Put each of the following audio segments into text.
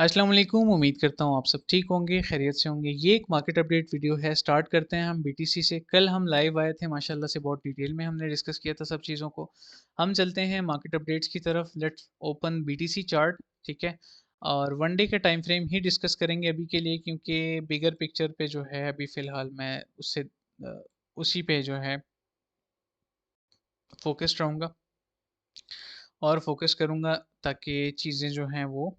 अस्सलाम वालेकुम। उम्मीद करता हूँ आप सब ठीक होंगे, खैरियत से होंगे। ये एक मार्केट अपडेट वीडियो है। स्टार्ट करते हैं हम बीटीसी से। कल हम लाइव आए थे माशाल्लाह से, बहुत डिटेल में हमने डिस्कस किया था सब चीज़ों को। हम चलते हैं मार्केट अपडेट्स की तरफ। लेट्स ओपन बीटीसी चार्ट, ठीक है। और वन डे का टाइम फ्रेम ही डिस्कस करेंगे अभी के लिए, क्योंकि बिगर पिक्चर पे जो है अभी फ़िलहाल मैं उससे उसी पे जो है फोकस्ड रहूँगा और फोकस करूँगा ताकि चीज़ें जो हैं वो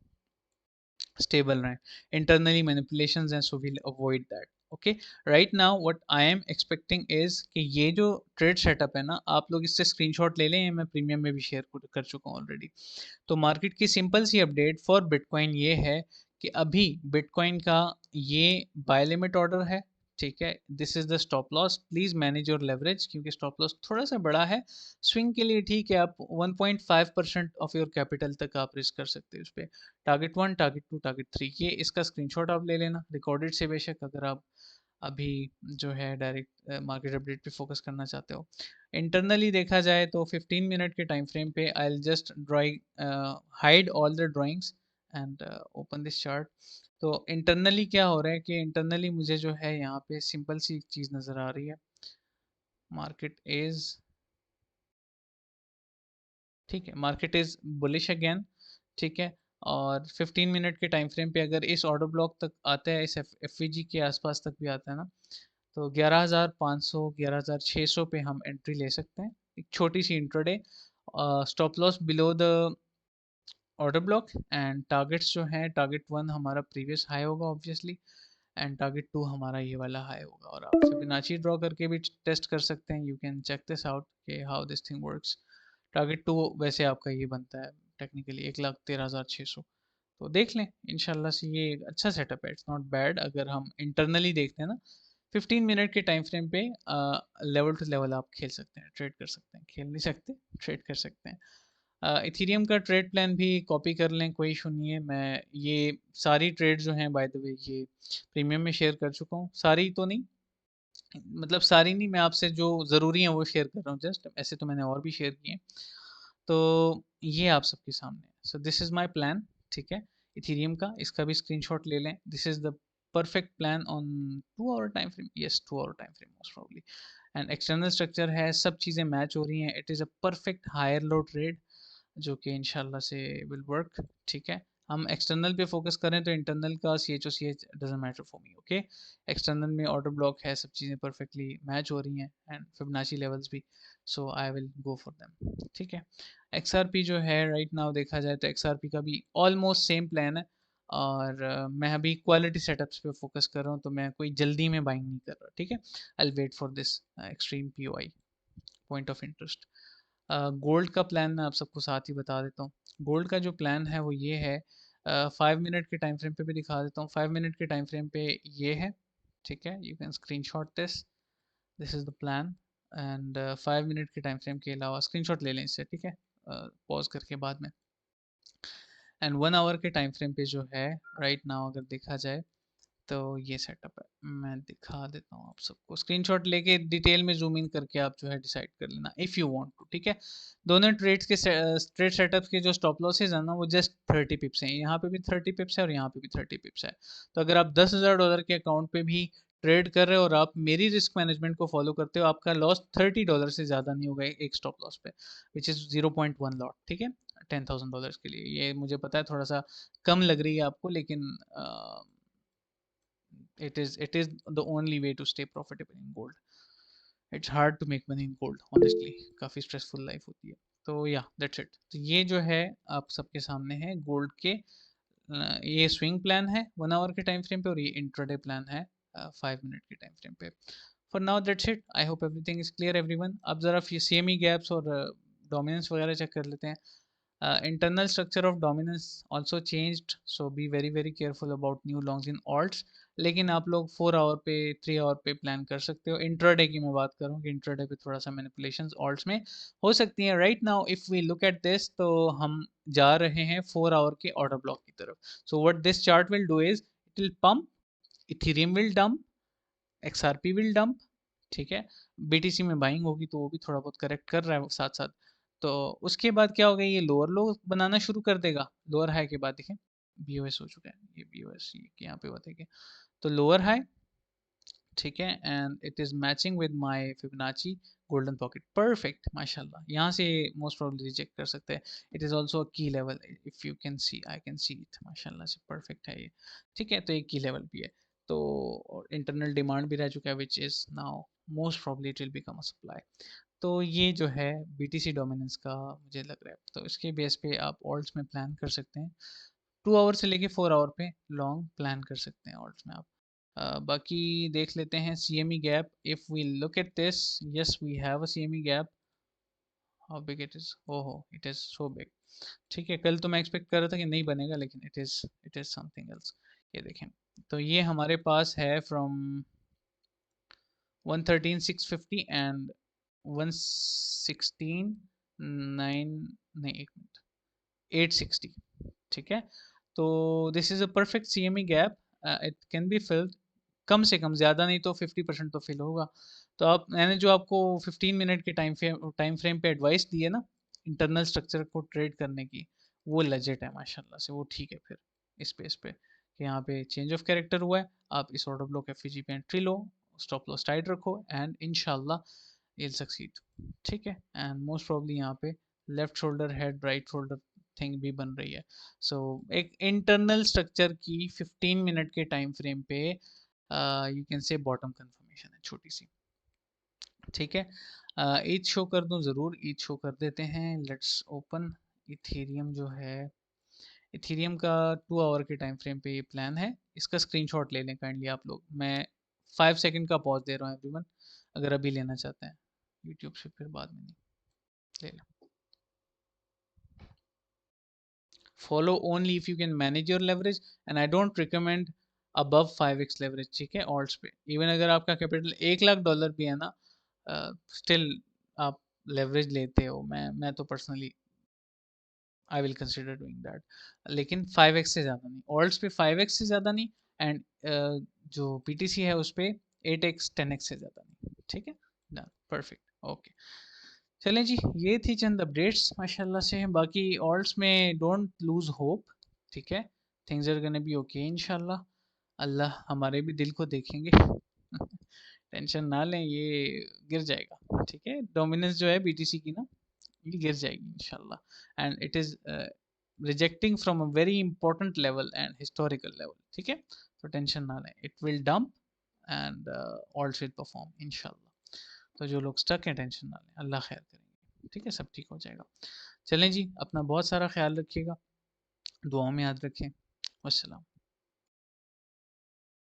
स्टेबल रहें। इंटरनली मैनिपुलेशंस हैं, so we'll avoid that. Okay, right now what I am expecting is कि ये जो ट्रेड सेटअप है ना, आप लोग इससे स्क्रीनशॉट ले लें। ये मैं प्रीमियम में भी शेयर कर चुका हूँ ऑलरेडी। तो मार्केट की सिंपल सी अपडेट फॉर बिटकॉइन ये है कि अभी बिटकॉइन का ये बाय लिमिट ऑर्डर है, ठीक है। This is the stop loss. Please manage your leverage, क्योंकि स्टॉप लॉस थोड़ा सा बड़ा है। स्विंग के लिए ठीक है, आप 1.5% ऑफ योर कैपिटल तक आप रिस्क कर सकते हैं उस पर। टारगेट 1, टारगेट 2, टारगेट 3, ये इसका स्क्रीनशॉट आप ले लेना रिकॉर्डेड से, बेशक अगर आप अभी जो है डायरेक्ट मार्केट अपडेट पे फोकस करना चाहते हो। इंटरनली देखा जाए तो 15 मिनट के टाइम फ्रेम पे I just drawing hide all the drawings and open this chart. तो इंटरनली क्या हो रहा है कि इंटरनली मुझे जो है यहाँ पे सिंपल सी चीज़ नज़र आ रही है। मार्केट इज़, ठीक है, मार्केट इज़ बुलिश अगेन, ठीक है। और 15 मिनट के टाइम फ्रेम पे अगर इस ऑर्डर ब्लॉक तक आता है, इस एफ के आसपास तक भी आता है ना, तो 11,500 11,600 पे हम एंट्री ले सकते हैं। एक छोटी सी intraday. Stop loss below the order block and targets जो हैं, टारगेट 1 हमारा प्रीवियस हाई होगा ऑब्वियसली, एंड टारगेट 2 हमारा ये वाला हाई होगा। और आप फिबोनाची ड्रॉ करके भी टेस्ट कर सकते हैं। You can check this out कि how this thing works. Target 2 वैसे आपका ये बनता है टेक्निकली 1,13,600। तो देख लें, इंशाल्लाह से ये एक अच्छा सेटअप है। It's not bad. अगर हम इंटरनली देखते हैं ना, 15 मिनट के टाइम फ्रेम पे लेवल टू लेवल आप खेल सकते हैं, ट्रेड कर सकते हैं। खेल नहीं सकते, ट्रेड कर सकते हैं। इथीरियम का ट्रेड प्लान भी कॉपी कर लें, कोई इशू नहीं है। मैं ये सारी ट्रेड जो हैं बाय द वे ये प्रीमियम में शेयर कर चुका हूँ। सारी तो नहीं, मतलब सारी नहीं, मैं आपसे जो ज़रूरी है वो शेयर कर रहा हूँ जस्ट। ऐसे तो मैंने और भी शेयर किए। तो ये आप सबके सामने है। So this is my plan, ठीक है। इथीरियम का इसका भी स्क्रीनशॉट ले लें। This is the perfect plan on 2 hour time frame. Yes, 2 hour time frame most probably. And external structure है, सब चीज़ें मैच हो रही हैं। It is a perfect higher low trade जो कि इंशाल्लाह से विल वर्क, ठीक है। हम एक्सटर्नल पे फोकस करें तो इंटरनल का C H O C H doesn't matter for me, okay. External में ऑर्डर ब्लॉक है, सब चीज़ें परफेक्टली मैच हो रही हैं एंड फिबोनाची लेवल्स भी। So I will go for them, ठीक है। एक्स आर पी जो है राइट नाउ देखा जाए तो एक्स आर पी का भी ऑलमोस्ट सेम प्लान है। और मैं अभी क्वालिटी सेटअप्स पे फोकस कर रहा हूँ, तो मैं कोई जल्दी में बाइंग नहीं कर रहा, ठीक है। I will wait for this extreme P O I point of interest. Gold का प्लान मैं आप सबको साथ ही बता देता हूँ। गोल्ड का जो प्लान है वो ये है, 5 मिनट के टाइम फ्रेम पे भी दिखा देता हूँ। 5 मिनट के टाइम फ्रेम पे ये है, ठीक है। You can screen shot this, this is the plan. And 5 minute के टाइम फ्रेम के अलावा स्क्रीन ले लें इससे, ठीक है, पॉज करके बाद में। एंड 1 आवर के टाइम फ्रेम पे जो है राइट नाउ अगर देखा जाए तो ये सेटअप है। मैं दिखा देता हूँ आप सबको, स्क्रीनशॉट लेके डिटेल में जूम इन करके आप जो है डिसाइड कर लेना इफ़ यू वांट टू, ठीक है। दोनों ट्रेड्स के ट्रेड सेटअप्स के जो स्टॉप लॉसेज है ना, वो जस्ट 30 पिप्स हैं। यहाँ पे भी 30 पिप्स है और यहाँ पे भी 30 पिप्स है। तो अगर आप $10,000 के अकाउंट पे भी ट्रेड कर रहे हो और आप मेरी रिस्क मैनेजमेंट को फॉलो करते हो, आपका लॉस $30 से ज़्यादा नहीं होगा एक स्टॉप लॉस पे, विच इज़ 0.1 लॉट, ठीक है। $10,000 के लिए ये मुझे पता है थोड़ा सा कम लग रही है आपको, लेकिन it is the only way to stay profitable in gold. It's hard to make money in gold, honestly. काफ़ी स्ट्रेसफुल लाइफ होती है। तो या दैट्स इट। तो ये जो है आप सबके सामने है गोल्ड के। ये स्विंग प्लान है 1 आवर के टाइम फ्रेम पे, और ये इंट्राडे प्लान है 5 मिनट के टाइम फ्रेम पे। For now that's it. I hope everything is clear everyone. अब ज़रा CME गैप्स और डोमिनेंस वगैरह चेक कर लेते हैं। Internal structure of dominance also changed, so be very careful about new longs in alts। लेकिन आप लोग 4 आवर पे 3 आवर पे प्लान कर सकते हो। इंट्राडे की मैं बात करूँ कि इंट्राडे पे थोड़ा सा मैनिपुलेशंस ऑल्ट्स में हो सकती हैं। Right now if we look at this, तो हम जा रहे हैं 4 आवर के ऑर्डर ब्लॉक की तरफ। So what this chart will do is it will pump, Ethereum will dump, XRP will dump, ठीक है। BTC में बाइंग होगी तो वो भी थोड़ा बहुत करेक्ट कर रहा है साथ साथ। तो उसके बाद क्या होगा, ये लोअर लो बनाना शुरू कर देगा लोअर हाई के बाद, देखें BOS हो चुका है, ये BOS ये यहाँ पे होता है, तो लोअर हाई, ठीक है, and it is matching with my Fibonacci golden pocket, perfect माशाल्लाह। यहाँ से मोस्ट प्रोबेबली रिजेक्ट कर सकते हैं। इट इज आल्सो अ की level, if you can see, I can see it, माशाल्लाह से परफेक्ट है ये, ठीक है। तो एक की लेवल भी है, तो इंटरनल डिमांड भी रह चुका है, which is now most probably it will become a supply. तो ये जो है BTC डोमिनेंस का मुझे लग रहा है, तो इसके बेस पे आप ऑल्ट्स में प्लान कर सकते हैं। 2 आवर से लेके 4 आवर पे लॉन्ग प्लान कर सकते हैं ऑल्ट्स में आप। बाकी देख लेते हैं CME gap, if we look at this, yes we have a CME gap, how big it is, ओहो इट इज सो बिग, ठीक है। कल तो मैं एक्सपेक्ट कर रहा था कि नहीं बनेगा, लेकिन इट इज समथिंग एल्स। ये देखें, तो ये हमारे पास है फ्रॉम 113,650 एंड 116 9, नहीं एक मिनट, 860, ठीक है। तो this is a perfect CME gap, it can be filled, कम से कम, ज़्यादा नहीं तो 50% तो फिल होगा। तो आप, मैंने जो आपको 15 मिनट के टाइम फ्रेम पे एडवाइस दी है ना इंटरनल स्ट्रक्चर को ट्रेड करने की, वो लेजिट है माशाल्लाह से, वो ठीक है फिर इस पेस पे कि यहाँ पे चेंज ऑफ कैरेक्टर हुआ है, आप इस ऑर्डर ब्लॉक FVG पे एंट्री लो, स्टॉप लॉस टाइट रखो, एंड इंशाल्लाह you'll succeed, ठीक है। एंड मोस्ट प्रोबेबली यहाँ पे left shoulder head right shoulder thing भी बन रही है। सो एक इंटरनल स्ट्रक्चर की 15 मिनट के टाइम फ्रेम पे you can say bottom confirmation है छोटी सी, ठीक है। ईच शो कर दूं, ज़रूर ईच शो कर देते हैं। लेट्स ओपन इथेरियम जो है, इथेरियम का 2 आवर के टाइम फ्रेम पे ये प्लान है, इसका स्क्रीनशॉट ले लें काइंडली आप लोग। मैं 5 सेकंड का पॉज दे रहा हूँ एवरीवन, अगर अभी लेना चाहते हैं, यूट्यूब से फिर बाद में नहीं, ले लें। Follow only if you can manage your leverage, and I don't recommend above 5x leverage, ठीक है। ऑल्ट्स पे इवन अगर आपका कैपिटल $1 लाख भी है ना, स्टिल आप लेवरेज लेते हो, मैं तो personally I will consider doing that, लेकिन 5x से ज़्यादा नहीं, ऑल्ट्स पे 5x से ज़्यादा नहीं, एंड जो PTC है उस पर 8x 10x से ज़्यादा नहीं, ठीक है। Done, perfect, okay. चलें जी, ये थी चंद अपडेट्स माशाल्लाह से। बाकी ऑल्ट्स में डोंट लूज होप, ठीक है, things are gonna be okay इंशाल्लाह। अल्लाह हमारे भी दिल को देखेंगे। टेंशन ना लें, ये गिर जाएगा, ठीक है। डोमिनेंस जो है BTC की ना, ये गिर जाएगी इंशाल्लाह, and it is rejecting from a very important level and historical level, ठीक है। तो टेंशन ना लें, it will dump and ult's will perform इंशाल्लाह। तो जो लोग स्टक हैं टेंशन ना लें, अल्लाह खैर करेंगे, ठीक है, सब ठीक हो जाएगा। चलें जी, अपना बहुत सारा ख्याल रखिएगा, दुआओं में याद रखें। वस्सलाम।